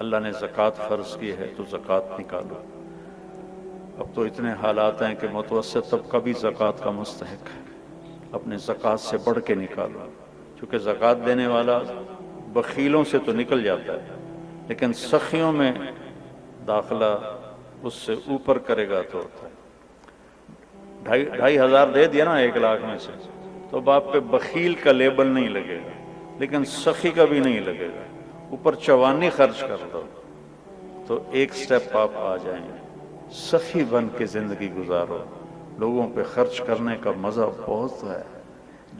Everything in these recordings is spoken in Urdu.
اللہ نے زکوٰۃ فرض کی ہے تو زکوٰۃ نکالو۔ اب تو اتنے حالات ہیں کہ متوسط طبقہ بھی زکوٰۃ کا مستحق ہے، اپنے زکوٰۃ سے بڑھ کے نکالو، چونکہ زکوٰۃ دینے والا بخیلوں سے تو نکل جاتا ہے، لیکن سخیوں میں داخلہ اس سے اوپر کرے گا تو ہوتا ہے۔ 2,500 دے دیا نا 1,00,000 میں سے، تو اب آپ پہ بخیل کا لیبل نہیں لگے گا، لیکن سخی کا بھی نہیں لگے گا، اوپر چوانی خرچ کر دو تو ایک سٹیپ آپ آ جائیں گے۔ سخی بن کے زندگی گزارو، لوگوں پہ خرچ کرنے کا مزہ بہت ہے،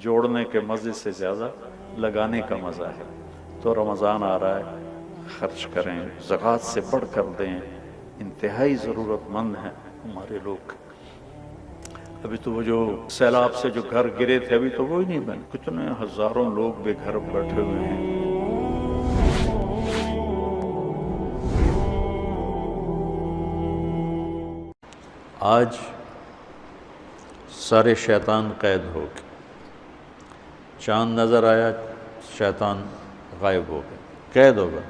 جوڑنے کے مزے سے زیادہ لگانے کا مزہ ہے۔ تو رمضان آ رہا ہے، خرچ کریں، زکوٰۃ سے بڑھ کر دیں، انتہائی ضرورت مند ہیں ہمارے لوگ۔ ابھی تو وہ جو سیلاب سے جو گھر گرے تھے ابھی تو وہی نہیں بنے، کتنے ہزاروں لوگ بے گھر بیٹھے ہوئے ہیں۔ آج سارے شیطان قید ہو گئے، چاند نظر آیا شیطان غائب ہو گئے، قید ہو گئے۔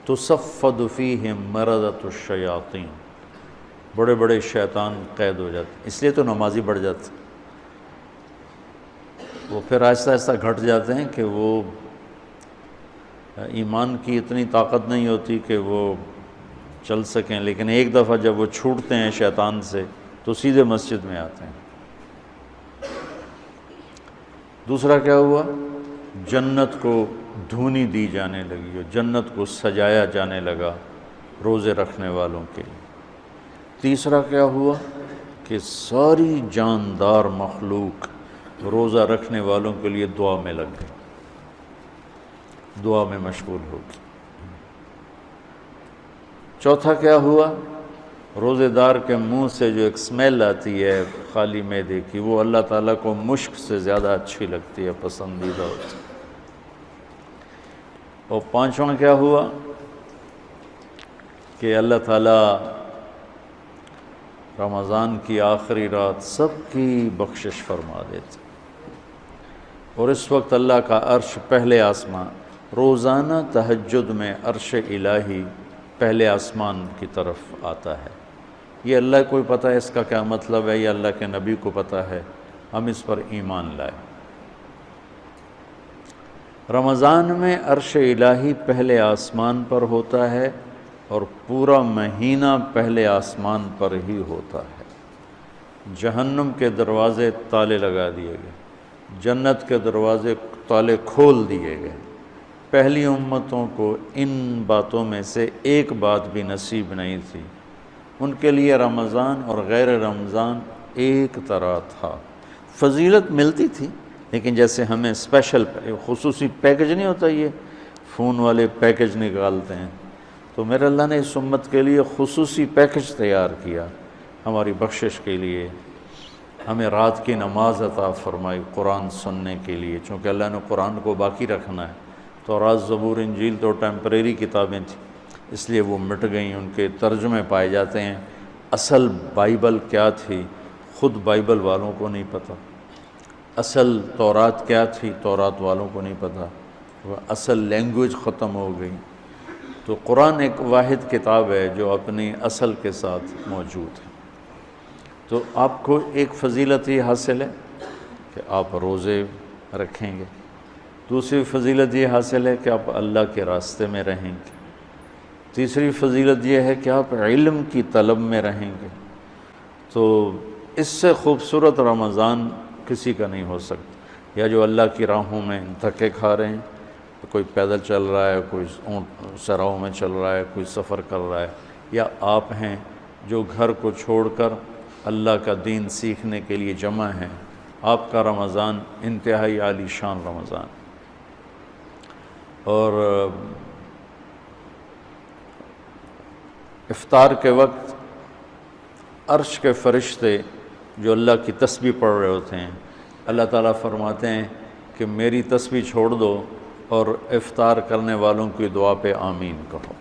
تصفد فیہم مردۃ الشیاطین، بڑے بڑے شیطان قید ہو جاتے، اس لیے تو نمازی بڑھ جاتے، وہ پھر آہستہ آہستہ گھٹ جاتے ہیں کہ وہ ایمان کی اتنی طاقت نہیں ہوتی کہ وہ چل سکیں، لیکن ایک دفعہ جب وہ چھوٹتے ہیں شیطان سے تو سیدھے مسجد میں آتے ہیں۔ دوسرا کیا ہوا؟ جنت کو دھونی دی جانے لگی اور جنت کو سجایا جانے لگا روزے رکھنے والوں کے لیے۔ تیسرا کیا ہوا کہ ساری جاندار مخلوق روزہ رکھنے والوں کے لیے دعا میں لگ گئی، دعا میں مشغول ہو گئی۔ چوتھا کیا ہوا؟ روزے دار کے منہ سے جو ایک سمیل آتی ہے خالی معدے کی، وہ اللہ تعالیٰ کو مشک سے زیادہ اچھی لگتی ہے، پسندیدہ ہوتی ہے۔ اور پانچواں کیا ہوا کہ اللہ تعالیٰ رمضان کی آخری رات سب کی بخشش فرما دیتے، اور اس وقت اللہ کا عرش پہلے آسمان، روزانہ تہجد میں عرش الہی پہلے آسمان کی طرف آتا ہے۔ یہ اللہ کو ہی پتہ ہے اس کا کیا مطلب ہے، یہ اللہ کے نبی کو پتہ ہے، ہم اس پر ایمان لائیں۔ رمضان میں عرش الہی پہلے آسمان پر ہوتا ہے اور پورا مہینہ پہلے آسمان پر ہی ہوتا ہے۔ جہنم کے دروازے تالے لگا دیے گئے، جنت کے دروازے تالے کھول دیے گئے۔ پہلی امتوں کو ان باتوں میں سے ایک بات بھی نصیب نہیں تھی، ان کے لیے رمضان اور غیر رمضان ایک طرح تھا۔ فضیلت ملتی تھی، لیکن جیسے ہمیں اسپیشل خصوصی پیکج نہیں ہوتا، یہ فون والے پیکج نکالتے ہیں، تو میرے اللہ نے اس امت کے لیے خصوصی پیکج تیار کیا ہماری بخشش کے لیے۔ ہمیں رات کی نماز عطا فرمائی قرآن سننے کے لیے، چونکہ اللہ نے قرآن کو باقی رکھنا ہے۔ تورات، زبور، انجیل تو ٹیمپریری کتابیں تھیں، اس لیے وہ مٹ گئیں، ان کے ترجمے پائے جاتے ہیں۔ اصل بائبل کیا تھی خود بائبل والوں کو نہیں پتہ، اصل تورات کیا تھی تورات والوں کو نہیں پتہ، وہ اصل لینگویج ختم ہو گئی۔ تو قرآن ایک واحد کتاب ہے جو اپنی اصل کے ساتھ موجود ہے۔ تو آپ کو ایک فضیلت یہ حاصل ہے کہ آپ روزے رکھیں گے، دوسری فضیلت یہ حاصل ہے کہ آپ اللہ کے راستے میں رہیں گے، تیسری فضیلت یہ ہے کہ آپ علم کی طلب میں رہیں گے۔ تو اس سے خوبصورت رمضان کسی کا نہیں ہو سکتا۔ یا جو اللہ کی راہوں میں دھکے کھا رہے ہیں، کوئی پیدل چل رہا ہے، کوئی اونٹ سراؤں میں چل رہا ہے، کوئی سفر کر رہا ہے، یا آپ ہیں جو گھر کو چھوڑ کر اللہ کا دین سیکھنے کے لیے جمع ہیں، آپ کا رمضان انتہائی عالی شان رمضان۔ اور افطار کے وقت عرش کے فرشتے جو اللہ کی تسبیح پڑھ رہے ہوتے ہیں، اللہ تعالیٰ فرماتے ہیں کہ میری تسبیح چھوڑ دو اور افطار کرنے والوں کی دعا پہ آمین کہو۔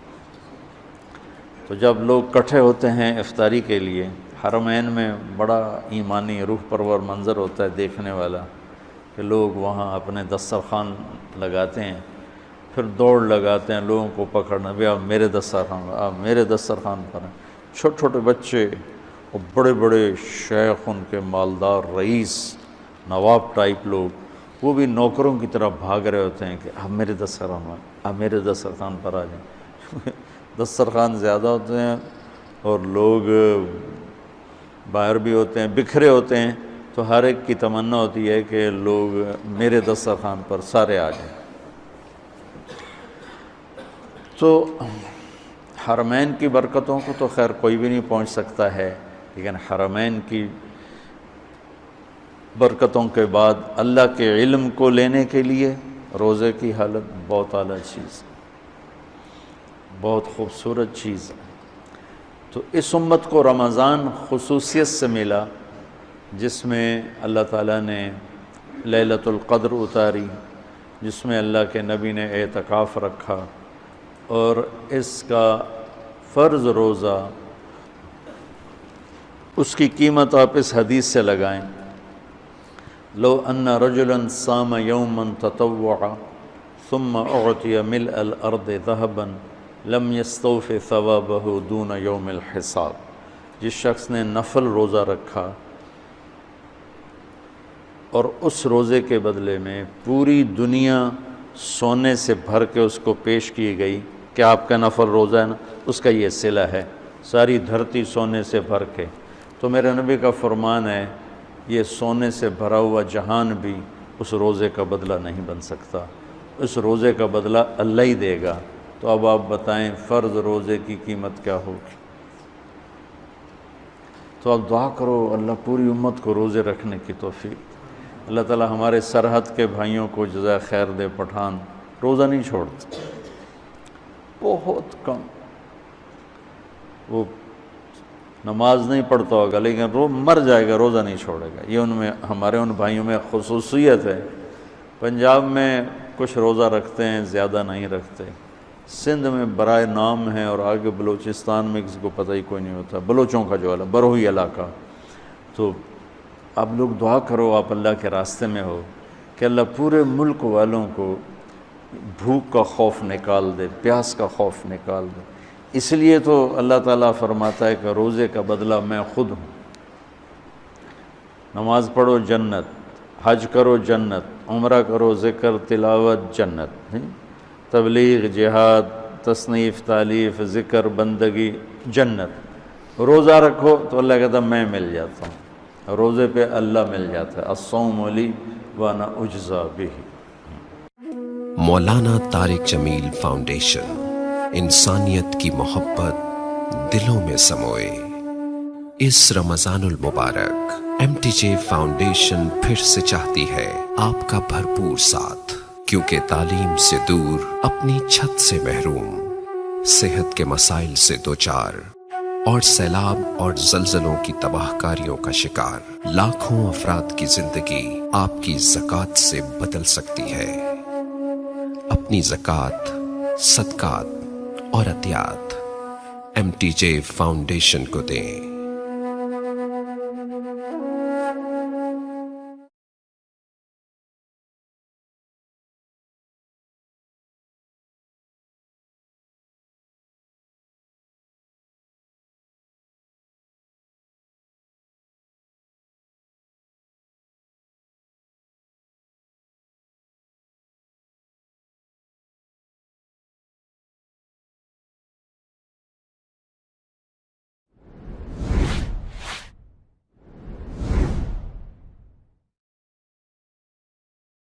تو جب لوگ اکٹھے ہوتے ہیں افطاری کے لیے، حرمین میں بڑا ایمانی روح پرور منظر ہوتا ہے دیکھنے والا، کہ لوگ وہاں اپنے دسترخوان لگاتے ہیں پھر دوڑ لگاتے ہیں لوگوں کو پکڑنا، بھی آپ میرے دسترخوان پر، آپ میرے دسترخوان پر ہیں۔ چھوٹے چھوٹے بچے اور بڑے بڑے شیخ، ان کے مالدار رئیس نواب ٹائپ لوگ، وہ بھی نوکروں کی طرح بھاگ رہے ہوتے ہیں کہ آپ میرے دسترخوان پر، آپ میرے دسترخوان پر آ جائیں۔ دسترخوان زیادہ ہوتے ہیں اور لوگ باہر بھی ہوتے ہیں، بکھرے ہوتے ہیں، تو ہر ایک کی تمنا ہوتی ہے کہ لوگ میرے دسترخوان پر سارے آ جائیں۔ تو حرمین کی برکتوں کو تو خیر کوئی بھی نہیں پہنچ سکتا ہے، لیکن حرمین کی برکتوں کے بعد اللہ کے علم کو لینے کے لیے روزے کی حالت بہت اعلیٰ چیز ہے، بہت خوبصورت چیز ہے۔ تو اس امت کو رمضان خصوصیت سے ملا، جس میں اللہ تعالیٰ نے لیلۃ القدر اتاری، جس میں اللہ کے نبی نے اعتکاف رکھا، اور اس کا فرض روزہ، اس کی قیمت آپ اس حدیث سے لگائیں، لو ان رجلا صام یوما تطوعا ثم اعطی ملء الارض ذهبا لم یستوف ثوابہ دون یوم الحساب۔ جس شخص نے نفل روزہ رکھا اور اس روزے کے بدلے میں پوری دنیا سونے سے بھر کے اس کو پیش کی گئی کہ آپ کا نفل روزہ ہے نا، اس کا یہ صلہ ہے، ساری دھرتی سونے سے بھر کے، تو میرے نبی کا فرمان ہے یہ سونے سے بھرا ہوا جہان بھی اس روزے کا بدلہ نہیں بن سکتا، اس روزے کا بدلہ اللہ ہی دے گا۔ تو اب آپ بتائیں فرض روزے کی قیمت کیا ہوگی؟ تو اب دعا کرو اللہ پوری امت کو روزے رکھنے کی توفیق۔ اللہ تعالی ہمارے سرحد کے بھائیوں کو جزائے خیر دے۔ پٹھان روزہ نہیں چھوڑتے، بہت کم، وہ نماز نہیں پڑھتا ہوگا لیکن مر جائے گا، روزہ نہیں چھوڑے گا۔ یہ ان میں، ہمارے ان بھائیوں میں خصوصیت ہے۔ پنجاب میں کچھ روزہ رکھتے ہیں، زیادہ نہیں رکھتے۔ سندھ میں برائے نام ہے، اور آگے بلوچستان میں کسی کو پتہ ہی کوئی نہیں ہوتا، بلوچوں کا جو بروہی علاقہ۔ تو آپ لوگ دعا کرو، آپ اللہ کے راستے میں ہو، کہ اللہ پورے ملک والوں کو بھوک کا خوف نکال دے، پیاس کا خوف نکال دے۔ اس لیے تو اللہ تعالیٰ فرماتا ہے کہ روزے کا بدلہ میں خود ہوں۔ نماز پڑھو جنت، حج کرو جنت، عمرہ کرو، ذکر تلاوت جنت، تبلیغ، جہاد، تصنیف، تالیف، ذکر، بندگی جنت۔ روزہ رکھو تو اللہ کہتا ہے میں مل جاتا ہوں، روزے پہ اللہ مل جاتا ہے۔ الصوم لی وانا اجزا بہ۔ مولانا طارق جمیل فاؤنڈیشن، انسانیت کی محبت دلوں میں سموئے۔ اس رمضان المبارک ایم ٹی جے فاؤنڈیشن پھر سے چاہتی ہے آپ کا بھرپور ساتھ، کیونکہ تعلیم سے دور، اپنی چھت سے محروم، صحت کے مسائل سے دوچار، اور سیلاب اور زلزلوں کی تباہ کاریوں کا شکار لاکھوں افراد کی زندگی آپ کی زکوٰۃ سے بدل سکتی ہے۔ اپنی زکوٰۃ، صدقات اور عطیات ایم ٹی جے فاؤنڈیشن کو دیں۔